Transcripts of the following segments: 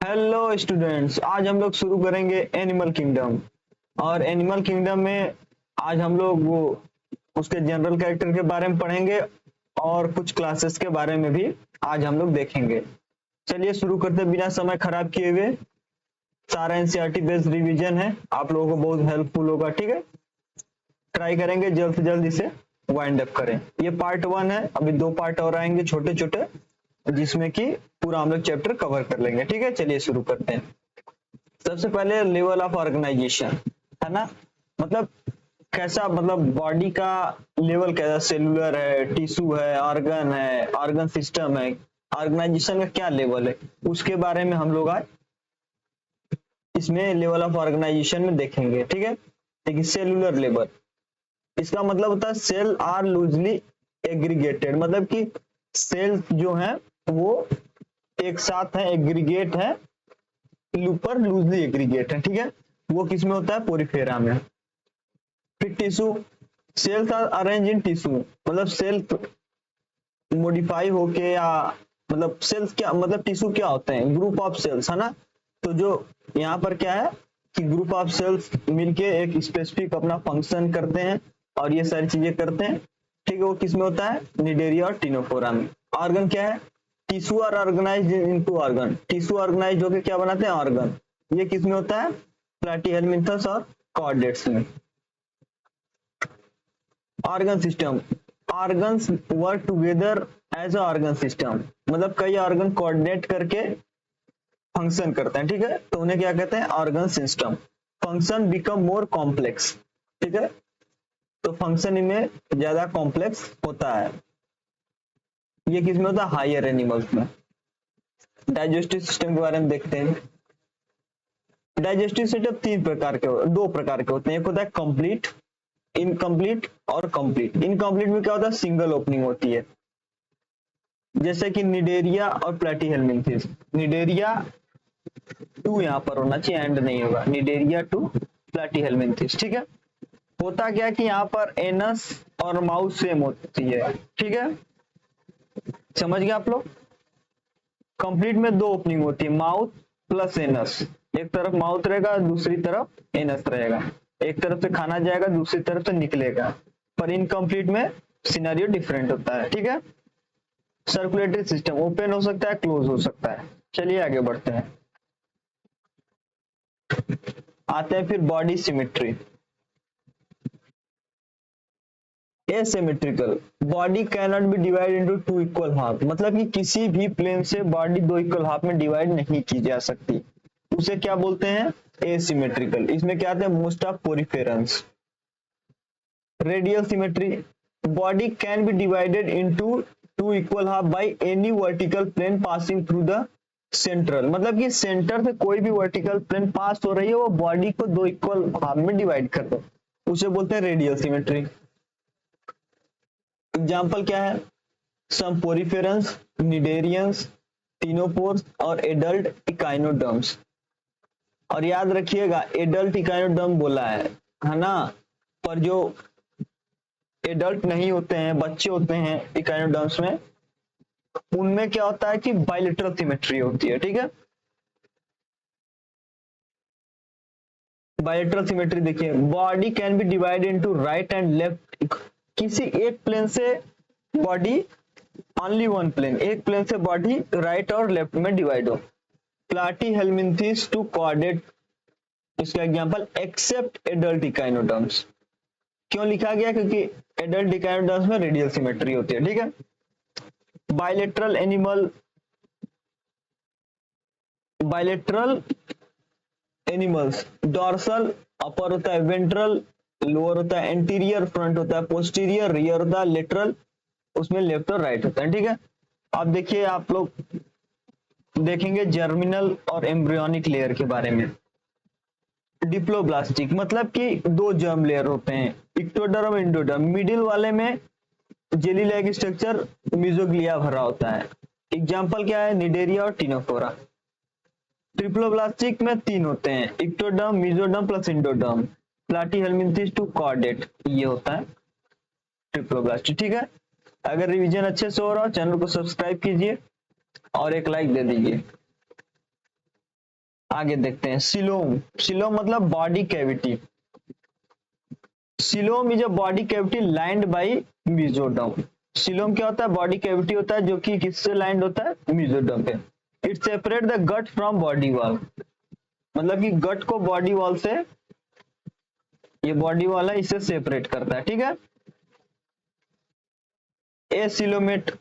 Hello students, आज हम लोग शुरू करेंगे एनिमल किंगडम। और एनिमल किंगडम में आज हम लोग वो उसके जनरल कैरेक्टर के बारे में पढ़ेंगे और कुछ क्लासेस के बारे में भी आज हम लोग देखेंगे। चलिए शुरू करते बिना समय खराब किए हुए। सारा एनसीईआरटी बेस्ड रिवीजन है, आप लोगों को बहुत हेल्पफुल होगा। ठीक है, ट्राई करेंगे जल्द से जल्द इसे वाइंड अप करें। ये पार्ट 1 है, अभी 2 पार्ट और आएंगे छोटे छोटे, जिसमें कि पूरा हम लोग चैप्टर कवर कर लेंगे। ठीक है, चलिए शुरू करते हैं। सबसे पहले लेवल ऑफ ऑर्गेनाइजेशन है ना, मतलब कैसा, मतलब बॉडी का लेवल कैसा, सेलुलर है, टिश्यू है, ऑर्गन है, ऑर्गन सिस्टम है, ऑर्गेनाइजेशन का क्या लेवल है, उसके बारे में हम लोग आज इसमें लेवल ऑफ ऑर्गेनाइजेशन में देखेंगे। ठीक है, देखिए सेलुलर लेवल, इसका मतलब होता है सेल आर लूजली एग्रीगेटेड, मतलब कि सेल जो है वो एक साथ है, एग्रीगेट है, ऊपर लूजली एग्रीगेट है। ठीक है, वो किस में होता है, पोरिफेरा में। फिर tissue, cells are arrange in tissue, मतलब सेल मॉडिफाई होके, या मतलब सेल्स क्या, मतलब टिश्यू क्या होते हैं, ग्रुप ऑफ सेल्स है ना। तो जो यहाँ पर क्या है कि ग्रुप ऑफ सेल्स मिलके एक स्पेसिफिक अपना फंक्शन करते हैं और ये सारी चीजें करते हैं। ठीक है, वो किस में होता है, निडेरिया और टिनोफोरा में। ऑर्गन क्या है, tissue are organized into organ, tissue organized होकर क्या बनाते हैं, ऑर्गन। ये किस में होता है, प्लैटीहेलमिन्थस और कॉर्डेट्स में। Organ system, organs work together as a organ system, मतलब कई ऑर्गन कोऑर्डिनेट करके फंक्शन करते हैं। ठीक है, तो उन्हें क्या कहते हैं, organ system. Function become more complex. ठीक है, तो फंक्शन इनमें ज्यादा कॉम्प्लेक्स होता है। ये किस में होता है, हायर एनिमल्स में। डाइजेस्टिव सिस्टम के बारे में देखते हैं। डाइजेस्टिव सिस्टम दो प्रकार के होते हैं, एक होता है कंप्लीट, इनकम्प्लीट और कंप्लीट। इनकम्प्लीट में क्या होता है, सिंगल ओपनिंग होती है, जैसे कि निडेरिया और प्लैटीहेलमिन्थेस। निडेरिया टू यहाँ पर होना चाहिए, एंड नहीं होगा, निडेरिया टू प्लैटीहेलमिन्थेस। ठीक है, होता क्या है कि यहाँ पर एनस और माउथ सेम होती है। ठीक है, समझ गए आप लोग। कंप्लीट में दो ओपनिंग होती है, माउथ प्लस एनस। एक तरफ माउथ रहेगा, दूसरी तरफ एनस रहेगा। एक तरफ से खाना जाएगा, दूसरी तरफ से निकलेगा। पर इनकम्प्लीट में सिनेरियो डिफरेंट होता है। ठीक है, सर्कुलेटरी सिस्टम ओपन हो सकता है, क्लोज हो सकता है। चलिए आगे बढ़ते हैं, आते हैं फिर body symmetry. Asymmetrical, body can not be divide into two equal half, मतलब कि किसी भी प्लेन से बॉडी दो इक्वल हाफ में डिवाइड नहीं की जा सकती, उसे क्या बोलते हैं, एसिमेट्रिकल। इसमें क्या आते हैं, most of poriferans. Radial symmetry, body can be divided into two equal half by any vertical plane passing through the central, मतलब कि सेंटर से कोई भी वर्टिकल प्लेन पास हो रही है, वो बॉडी को दो इक्वल हाफ में डिवाइड कर दो, उसे बोलते हैं रेडियल सिमेट्री। एग्जाम्पल क्या है, सम पोरिफेरेंस, निडेरियंस, टिनोपोर्स और एडल्ट इकाइनोडर्म्स। और याद रखिएगा एडल्ट इकाइनोडर्म बोला है ना, पर जो एडल्ट नहीं होते हैं, बच्चे होते हैं इकाइनोडर्म्स में, उनमें क्या होता है कि बाइलेटरल सिमेट्री होती है। ठीक है, बाइलेटरल सिमेट्री देखिए, body can be divide into right and left, किसी एक प्लेन से बॉडी, ओनली वन प्लेन, एक प्लेन से बॉडी राइट और लेफ्ट में डिवाइड हो। प्लैटीहेलमिन्थेस टू कॉर्डेट, इसका एग्जांपल एक्सेप्ट एडल्ट इकाइनोडर्म्स। क्यों लिखा गया, क्योंकि एडल्ट इकाइनोडर्म्स में रेडियल सिमेट्री होती है। ठीक है, bilateral animal, bilateral animals, dorsal upper होता है, वेंट्रल लोअर होता है, एंटीरियर फ्रंट होता है, पोस्टीरियर रियर होता है, लेटरल उसमें लेफ्ट और राइट होता है। ठीक है, अब देखिए आप लोग देखेंगे जर्मिनल और एम्ब्रियोनिक लेयर के बारे में। डिप्लोब्लास्टिक, मतलब कि दो जर्म लेयर होते हैं, इक्टोडर्म एंडोडर्म, मिडिल वाले में जेली लाइक स्ट्रक्चर मिजोग्लिया भरा होता है। एग्जाम्पल क्या है, निडेरिया और टिनोफोरा। ट्रिप्लोब्लास्टिक में तीन होते हैं, ectoderm, mesoderm plus endoderm, Platyhelminthes to chordate, ये होता है ट्रिप्लोब्लास्टिक। ठीक है, अगर रिवीजन अच्छे से हो रहा हो, चैनल को सब्सक्राइब कीजिए और एक लाइक दे दीजिए। आगे देखते हैं सिलोम। सिलोम मतलब body cavity. Coelom is a body cavity lined by mesoderm. Coelom क्या होता है? बॉडी कैविटी होता है जो कि किससे लाइंड होता है? मेसोडर्म पे। It separate the gut from body wall, मतलब कि गट को बॉडी वॉल से, ये बॉडी वॉल है, इसे सेपरेट करता है, ठीक है। Acoelomate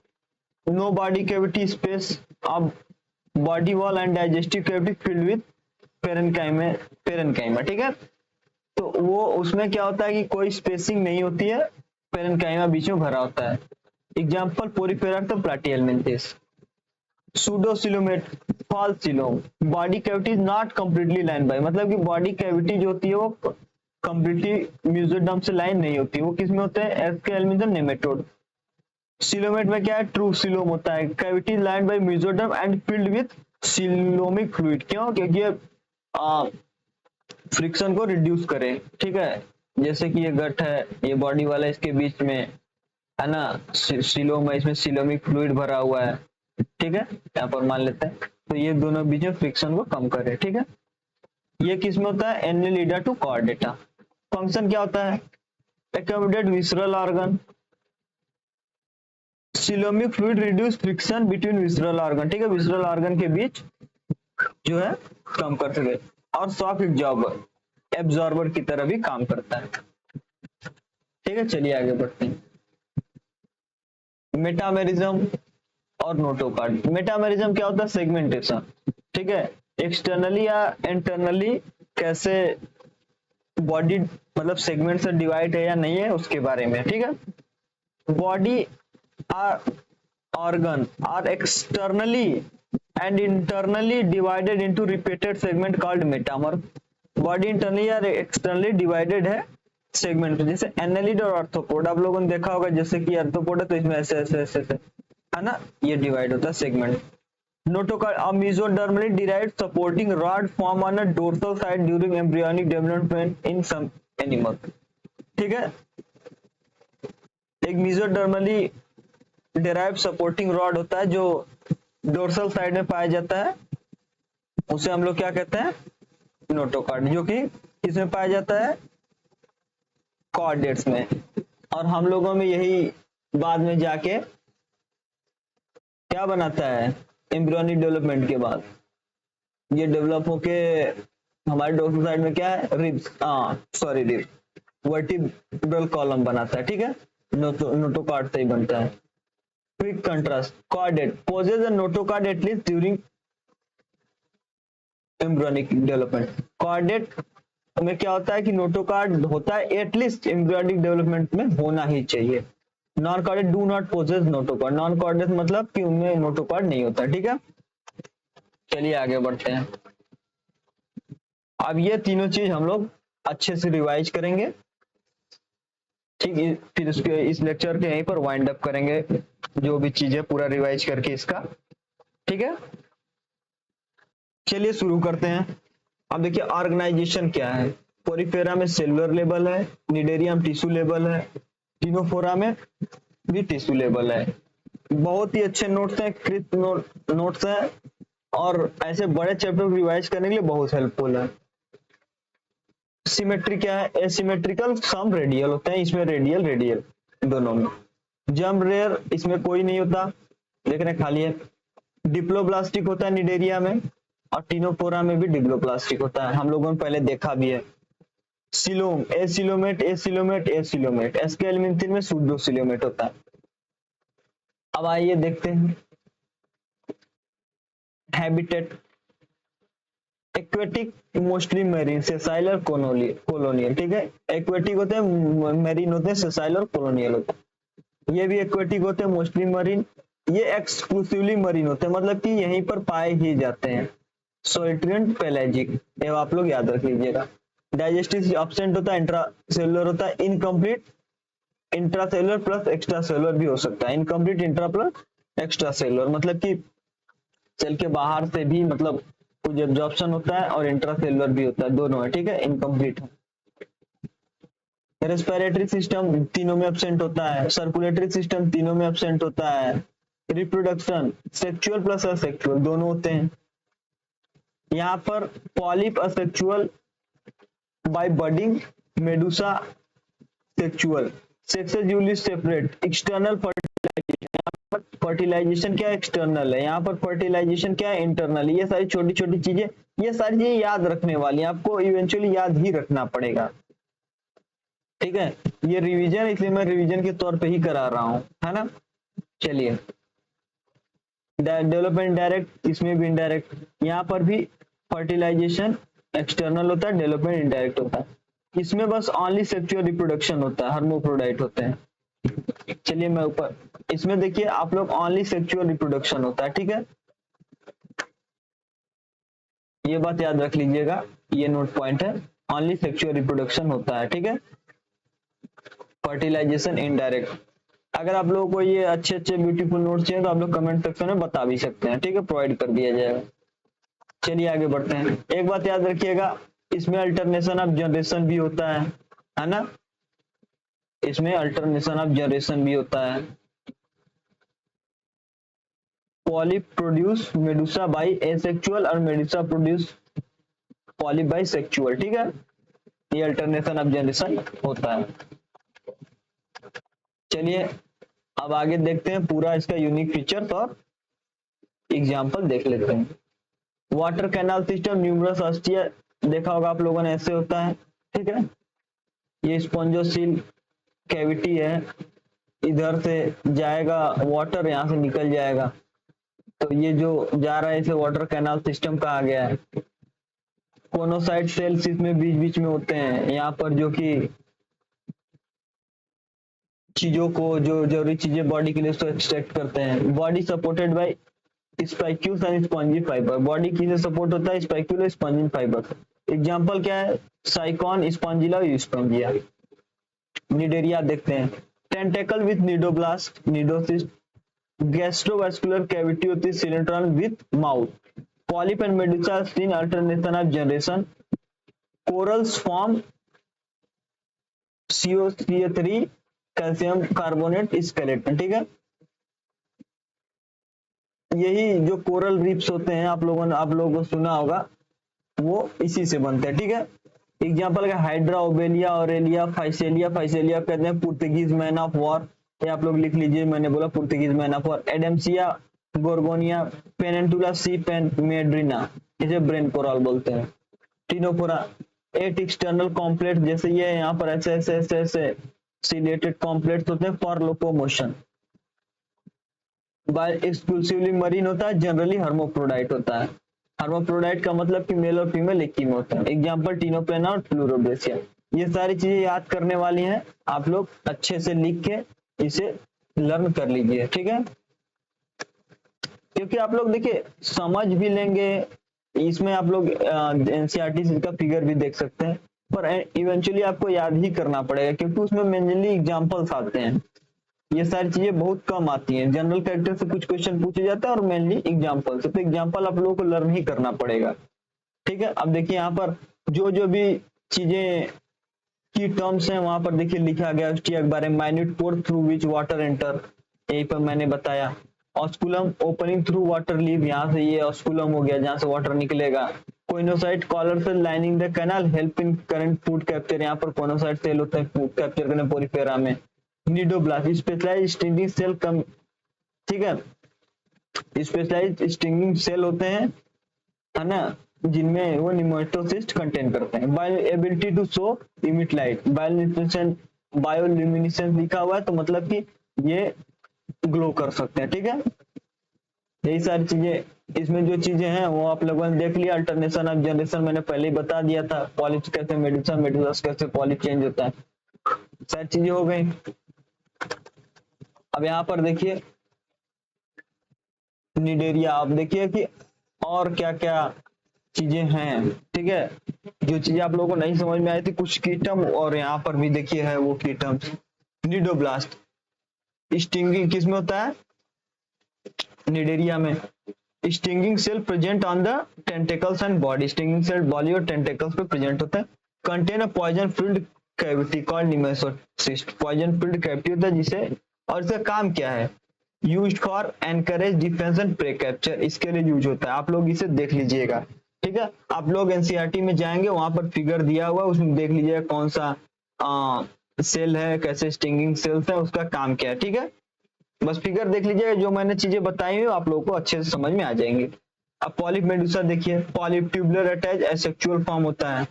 no body cavity space of body wall and digestive cavity filled with parenchyma. Parenchyma, ठीक है। तो वो उसमें क्या होता है कि कोई स्पेसिंग नहीं होती है, पेरेन्काइमा बीच में भरा होता है। एग्जाम्पल पोरीफेरा तो Platyhelminthes. Pseudocoelomate false coelom body cavity is not completely line by, मतलब कि बॉडी कैविटी जो होती है वो कंप्लीटली मेसोडर्म से लाइन नहीं होती, वो किसमें होते हैं? एस्केल्मिंथन नेमेटोड। सिलोमेट में क्या है? ट्रू सिलोम होता है, cavity line by mesoderm and filled with coelomic fluid. क्यों? क्योंकि ये फ्रिक्शन को रिड्यूस करे, ठीक है। जैसे कि ये गट है, ये बॉडी वाला, इसके बीच में है ना सिलोम है, इसमें सिलोमिक फ्लूइड भरा हुआ है, ठीक है, यहाँ पर मान लेते हैं। तो ये दोनों बीच में फ्रिक्शन को कम करे, ठीक है। ये किस में होता है? Annelida to Chordata. फंक्शन क्या होता है? Accommodate visceral organ. Coelomic fluid reduce friction between visceral organ, ठीक है, विसरल ऑर्गन के बीच जो है कम कर सके। और शॉक एब्जॉर्बर, एब्जॉर्बर की तरह भी काम करता है, ठीक है। चलिए आगे बढ़ते हैं। मेटामेरिज्म और नोटोकार्ड। मेटामेरिज्म क्या होता है? सेगमेंटेशन, ठीक है। एक्सटर्नली या इंटरनली कैसे बॉडी मतलब सेगमेंट से डिवाइड है या नहीं है उसके बारे में, ठीक है। Body organ are externally and internally divided into repeated segment called metamer। Body internally या एक्सटर्नली डिवाइडेड है सेगमेंट, जैसे एनालिड और आर्थ्रोपोड आप लोगों ने देखा होगा, जैसे कि आर्थ्रोपोड है तो इसमें ऐसे ऐसे ऐसे ऐसे है ना, ये डिवाइड होता है segment. Notochord a mesodermally derived supporting rod form on a dorsal side during embryonic development in some animal, ठीक है। एक मेसोडर्मली डेराइव सपोर्टिंग रॉड होता है जो डोर्सल साइड में पाया जाता है, उसे हम लोग क्या कहते हैं? नोटोकार्ड, जो कि किसमें पाया जाता है? कॉर्डेट्स में। और हम लोगों में यही बाद में जाके क्या बनाता है? एम्ब्रियोनिक डेवलपमेंट के बाद ये डेवलप होके हमारे डोर्सल साइड में क्या है? Ribs, sorry ribs, vertebral column बनाता है, ठीक है। नोटोकार्ड से ही बनता है। Quick contrast, chordate possess a notochord at least during embryonic development. Chordate में क्या होता है कि नोटोकार्ड होता है एटलीस्ट एम्ब्रियोनिक डेवलपमेंट में होना ही चाहिए। Non chordate do not possess notochord. Non chordate मतलब कि उनमें नोटोकार्ड नहीं होता, ठीक है। चलिए आगे बढ़ते हैं। अब ये तीनों चीज हम लोग अच्छे से रिवाइज करेंगे, ठीक है। फिर उसके इस लेक्चर के यहीं पर वाइंड अप करेंगे, जो भी चीजें पूरा रिवाइज करके इसका, ठीक है। चलिए शुरू करते हैं। अब देखिए ऑर्गेनाइजेशन क्या है। पोरीफेरा में सेलुलर लेवल है, निडेरिया में टिश्यू लेवल है, टिनोफोरा में भी टिश्यू लेवल है। बहुत ही अच्छे नोट्स हैं, क्रिस्प नोट्स हैं, और ऐसे बड़े चैप्टर को रिवाइज करने के लिए बहुत हेल्पफुल है। सिमेट्री क्या है? एसिमेट्रिकल सम रेडियल होते हैं, इसमें रेडियल रेडियल दोनों में। जम रेयर इसमें कोई नहीं होता, देख रहे खाली है। डिप्लोब्लास्टिक होता है निडेरिया में, और टिनोफोरा में भी डिप्लोब्लास्टिक होता है, हम लोगों ने पहले देखा भी है। सिलोम एसिलोमेट एसिलोमेट एसिलोमेट, एस्केल्मिंथिन में सूडोसिलोमेट होता है। अब आइए देखते हैं habitat. Aquatic mostly marine, sessile और कोलोनियल, ठीक है। एक्वेटिक होते हैं, मेरीन होते हैं, सेसाइल और कोलोनियल होते हैं। ये भी एक्वेटिक होते हैं, मोस्टली मरीन। ये एक्सक्लूसिवली मरीन होते हैं, मतलब कि यहीं पर पाए ही जाते हैं। सोल्ट्रियन पेलेजिक, ये आप लोग याद रख लीजिएगा। डाइजेस्टिव एब्सेंट होता है, इंट्रासेलुलर होता है, incomplete intracellular plus extra cellular भी हो सकता है। Incomplete intra plus extra cellular मतलब कि सेल के बाहर से भी मतलब कुछ एब्जॉर्प्शन होता है, और इंट्रासेलुलर भी होता है, दोनों है, ठीक है। इनकम्प्लीट है। रेस्पिरेटरी सिस्टम तीनों में एब्सेंट होता है, सर्कुलेटरी सिस्टम तीनों में एब्सेंट होता है। रिप्रोडक्शन सेक्सुअल प्लस असेक्सुअल दोनों होते हैं। यहाँ पर polyp asexual by budding medusa sexual sexes usually separate external fertilization क्या एक्सटर्नल है, यहाँ पर फर्टिलाइजेशन क्या है इंटरनल। ये सारी छोटी छोटी चीजें, ये सारी चीजें याद रखने वाली, आपको इवेंचुअली याद ही रखना पड़ेगा, ठीक है। ये रिवीजन, इसलिए मैं रिवीजन के तौर पे ही करा रहा हूं, है ना। चलिए, डेवलपमेंट डायरेक्ट, इसमें भी इनडायरेक्ट, यहाँ पर भी फर्टिलाइजेशन एक्सटर्नल होता है, डेवलपमेंट इनडायरेक्ट होता है। इसमें बस ओनली सेक्सुअल रिप्रोडक्शन होता है, हर्मोफ्रोडाइट होते हैं। चलिए मैं ऊपर, इसमें देखिए आप लोग ओनली सेक्सुअल रिप्रोडक्शन होता है, ठीक है। ये बात याद रख लीजिएगा, ये नोट पॉइंट है, ओनली सेक्सुअल रिप्रोडक्शन होता है, ठीक है। Fertilization indirect. अगर आप लोगों को ये अच्छे अच्छे ब्यूटीफुल नोट्स चाहिए तो आप लोग कमेंट सेक्शन में बता भी सकते हैं, ठीक है, प्रोवाइड कर दिया जाएगा। चलिए आगे बढ़ते हैं। एक बात याद रखिएगा, इसमें अल्टरनेशन ऑफ जनरेशन भी होता है ना, इसमें अल्टरनेशन ऑफ जनरेशन भी होता है। Polyp produce medusa by asexual और medusa produce polyp by sexual, ठीक है। ये अल्टरनेशन ऑफ जनरेशन होता है। चलिए अब आगे देखते हैं पूरा इसका यूनिक फीचर्स और एग्जांपल देख लेते हैं। Water canal system numerous ostia देखा होगा आप लोगों ने, ऐसे होता है, ठीक है। ये स्पॉन्जोसील कैविटी है, इधर से जाएगा वाटर, यहाँ से निकल जाएगा, तो ये जो जा रहा है इसे वाटर कैनाल सिस्टम कहा गया है। कोनोसाइट सेल्स इसमें बीच बीच में होते हैं, यहाँ पर जो कि चीजों को, जो जरूरी चीजें बॉडी के लिए उसको एक्सट्रैक्ट करते हैं। Body supported by spicules and spongy fibre, body किसे सपोर्ट होता है, स्पाइक्यूल और स्पंजी फाइबर। एग्जांपल क्या है, साइकॉन, स्पंजिला, यूस्पंजिया। निडेरिया देखते हैं, tentacle with cnidoblast, cnidocyst, gastrovascular cavity होती है, coelenteron with mouth. Polyp and medusa seen alternation of generation. Corals form CO3 calcium carbonate skeleton, ठीक है। यही जो कोरल रीफ्स होते हैं, आप लोगों को सुना होगा, वो इसी से बनते हैं, ठीक है। एग्जांपल का hydra, Obelia, Aurelia, Physalia, Physalia कहते हैं पुर्तगीज मैन ऑफ वॉर, ये आप लोग लिख लीजिए, मैंने बोला Portuguese man of war. Adamsia, Gorgonia, Pennatula sea pen Meandrina, इसे ब्रेन कोरल बोलते हैं। टिनोफोरा, 8 एक्सटर्नल कॉम्प्लेक्स, जैसे ये यहाँ पर ऐसे ऐसे ऐसे ऐसे सिलेटेड कॉम्प्लेक्स होते हैं for locomotion. By exclusively marine होता है, जनरली हर्मोफ्रोडाइट होता है। हर्मोफ्रोडाइट का मतलब कि मेल और फीमेल एक ही में होता है। एग्जांपल टिनोप्लेना और फ्लोरोब्रेसिया। ये सारी चीजें याद करने वाली हैं, आप लोग अच्छे से लिख के इसे लर्न कर लीजिए, ठीक है। क्योंकि आप लोग देखिए समझ भी लेंगे, इसमें आप लोग एनसीईआरटी का फिगर भी देख सकते हैं, पर इवेंचुअली आपको याद ही करना पड़ेगा, क्योंकि उसमें मेनली एग्जांपल्स आते हैं। ये सारी चीजें बहुत कम आती हैं, जनरल कैरेक्टर से कुछ क्वेश्चन पूछे जाते हैं और मेनली एग्जांपल से, तो एग्जांपल आप लोगों को लर्न ही करना पड़ेगा, ठीक है। अब देखिए यहाँ पर जो जो भी चीजें की टर्म्स हैं वहां पर देखिए लिखा गया उसके बारे में। Minute pore through which water enter, यही पर मैंने बताया। Osculum opening through water leave, यहाँ से ये ऑस्कुलम हो गया जहाँ से वाटर निकलेगा। Choanocyte collar cell lining the canal help in current food capture, यहाँ पर कोइनोसाइट सेल होता है फूड कैप्चर करने पोरिफेरा में। Cnidoblast specialized stinging cell cum, ठीक है, स्पेशलाइज्ड स्टिंगिंग सेल होते हैं, है ना, जिनमें वो निमोटोसिस्ट कंटेन करते हैं। Bio ability to show emit light, bioluminescence लिखा हुआ है तो मतलब कि ये ग्लो कर सकते हैं, ठीक है। यही सारी चीजें, इसमें जो चीजें हैं वो आप लोगों ने देख लिया। अल्टरनेशन ऑफ जनरेशन मैंने पहले ही बता दिया था, पॉलिप कैसे मेडुसा, मेडुसा कैसे पॉलिप चेंज होता है, सारी चीजें हो गई। अब यहाँ पर देखिए निडेरिया, आप देखिए कि और क्या क्या चीजें हैं, ठीक है। जो चीजें आप लोगों को नहीं समझ में आई थी कुछ कीटम, और यहाँ पर भी देखिए है वो कीटम। निडोब्लास्ट स्टिंगिंग किसमें होता है, निडेरिया में। Stinging cell present on the tentacles and body, stinging cell body और टेंटेकल्स पे प्रेजेंट होता है। Contain a poison filled cavity called nematocyst, poison filled cavity होता है जिसे, और इसका काम क्या है, used for anchorage defence and prey capture, इसके लिए यूज होता है। आप लोग इसे देख लीजिएगा, ठीक है, आप लोग एनसीईआरटी में जाएंगे, वहां पर फिगर दिया हुआ है, उसमें देख लीजिएगा कौन सा सेल है, कैसे स्टिंगिंग सेल्स है, उसका काम क्या है। ठीक है, बस फिगर देख लीजिएगा, जो मैंने चीजें बताई हुई आप लोगों को अच्छे से समझ में आ जाएंगे। अब पॉलिप मेडुसा देखिए, polyp tubular attach asexual form होता है,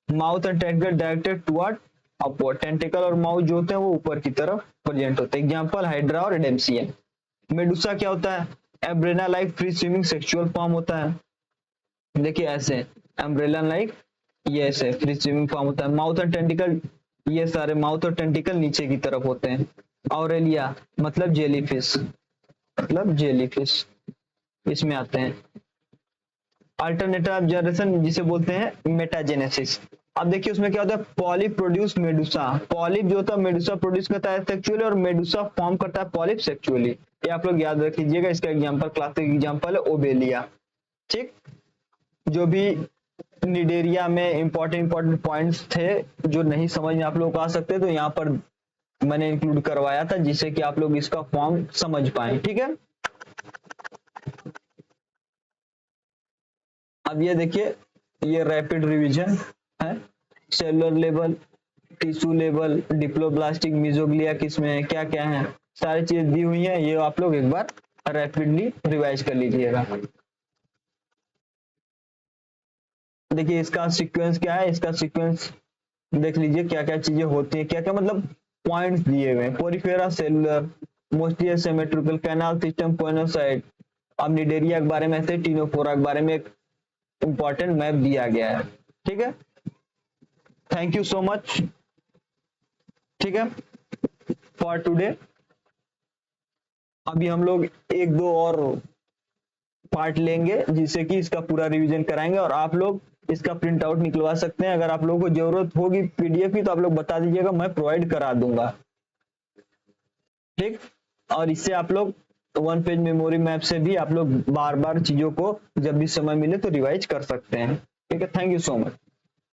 mouth and tentacle directed toward upward, tentacle और माउथ जो होते हैं वो ऊपर की तरफ प्रेजेंट होते हैं। एग्जांपल हाइड्रा और एडेम्सिया। मेडुसा क्या होता है, एब्रेना like free swimming sexual form होता है, देखिए ऐसे एम्ब्रेला लाइक, ये ऐसे फ्री स्विमिंग फॉर्म होता है। माउथ एंड टेंटिकल, ये सारे माउथ और टेंटिकल नीचे की तरफ होते हैं। ऑरेलिया मतलब जेलीफिश, मतलब जेलीफिश इसमें आते हैं। अल्टरनेटिव ऑफ जनरेशन जिसे बोलते हैं मेटाजेनेसिस। अब देखिए उसमें क्या होता है, पॉलिप प्रोड्यूस मेडुसा, पॉलिप जो होता है मेडुसा प्रोड्यूस करता है सेक्सुअली, और मेडुसा फॉर्म करता है पॉलिप सेक्सुअली। ये आप लोग याद रख लीजिएगा, इसका एग्जांपल क्लासिक एग्जांपल है ओबेलिया। ठीक, जो भी निडेरिया में इंपॉर्टेंट पॉइंट्स थे जो नहीं समझ में आप लोग आ सकते, तो यहाँ पर मैंने इंक्लूड करवाया था जिससे कि आप लोग इसका फॉर्म समझ पाए। ठीक है, अब ये देखिए, ये रैपिड रिवीजन है, cellular level, tissue level, diploblastic mesoglea किसमें है, क्या क्या है, सारी चीज दी हुई है, ये आप लोग एक बार रैपिडली रिवाइज कर लीजिएगा। देखिए इसका सीक्वेंस क्या है, इसका सीक्वेंस देख लीजिए, क्या क्या चीजें होती है, क्या क्या मतलब पॉइंट्स दिए हुए हैं। Porifera cellular, mostly asymmetrical, canal system, porocyte. अब निडेरिया के बारे में ऐसे, टीनोफोरा के बारे में एक इंपॉर्टेंट मैप दिया गया है। ठीक है, थैंक यू सो मच। ठीक है, फॉर टुडे अभी हम लोग एक दो और पार्ट लेंगे जिससे कि इसका पूरा रिवीजन कराएंगे, और आप लोग इसका प्रिंट आउट निकलवा सकते हैं। अगर आप लोगों को जरूरत होगी पीडीएफ की तो आप लोग बता दीजिएगा, मैं प्रोवाइड करा दूंगा। ठीक, और इससे आप लोग वन पेज मेमोरी मैप से भी आप लोग बार बार चीजों को जब भी समय मिले तो रिवाइज कर सकते हैं। ठीक है, थैंक यू सो मच।